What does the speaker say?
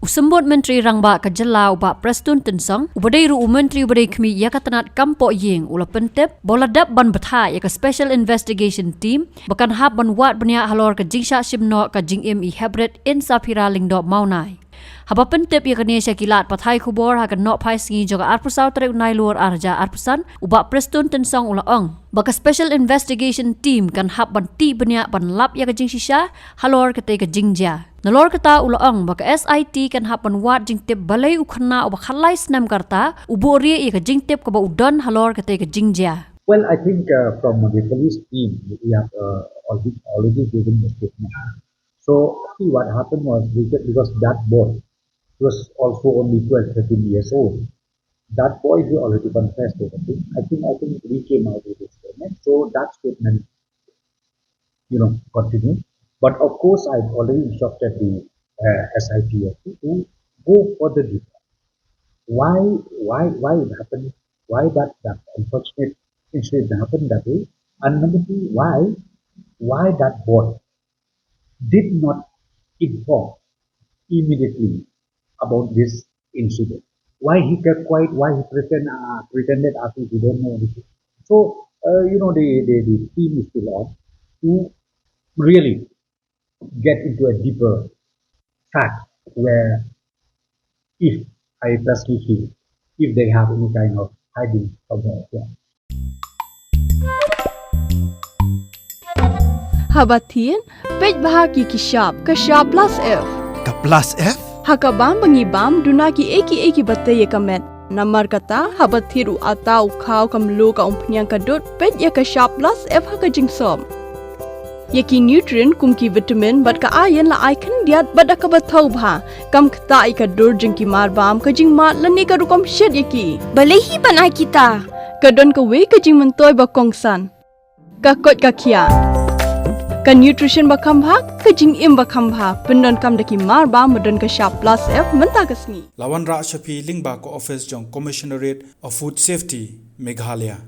Usambut Menteri Rangba ka Jela uba Prestone tensong ubadai ru Menteri ubadai kmi ya katanat kampo yeng ula pentep boladap ban batha ya ka special investigation team bakan hab ban wat Bniah halor ka Jingjia simno ka Jingjia hebret in sapira lingdo maunai. Haba pentep ya kanesya kilat pathai khubor ha ka no phai singi joga arpusau tere unai luar arja arpusan uba Prestone tensong ula ong baka special investigation team kan hab ban ti Bniah ban lap ya ka Jingjia halor ka te ka Jingjia. Nalor kata ulaong baka SIT kan hapan wat jingtip balai ukhana uba khalai snam karta ubori ya ka jingtip ka ba udon halor kata ka Jingjia. Well, I think from the police team we have already given the statement. So see what happened was because that boy was also only 12-13 years old. That boy he already confessed everything. I think we came out with a statement. So that statement, continued. But of course, I've already instructed the SIT to go further deeper. Why it happened? Why that unfortunate incident happened that way? And number two, why that boy did not inform immediately about this incident? Why he kept quiet? Why he pretended as if he don't know anything? So the team is still on to really get into a deeper fact where if I personally feel if they have any kind of hiding somewhere. Yeah. Habatin, pej bahagi kishap plus F. Ka plus F? Hakabam bangibam dunaki eki batay kamet. Namar kata habathiru atau kau kamlu ka umpnyang kadut pej ya kishap plus F haka jingsom. Yaki nutrient kumki vitamin bat ka ayan la icon diat bada ka bathau bha kam khta ka dur jingki marbam ka jingmat lani ka rukom shed yaki balehi banai kita ka don ka we ka jing mentoy ba kongsan ka kot ka khia ka nutrition ba khambha ka jing im ba khambha pendon kam daki marbam modon ka sharp plus F menta kasni Lawan Ra Shafi Lingba ko office jong commissionerate of food safety Meghalaya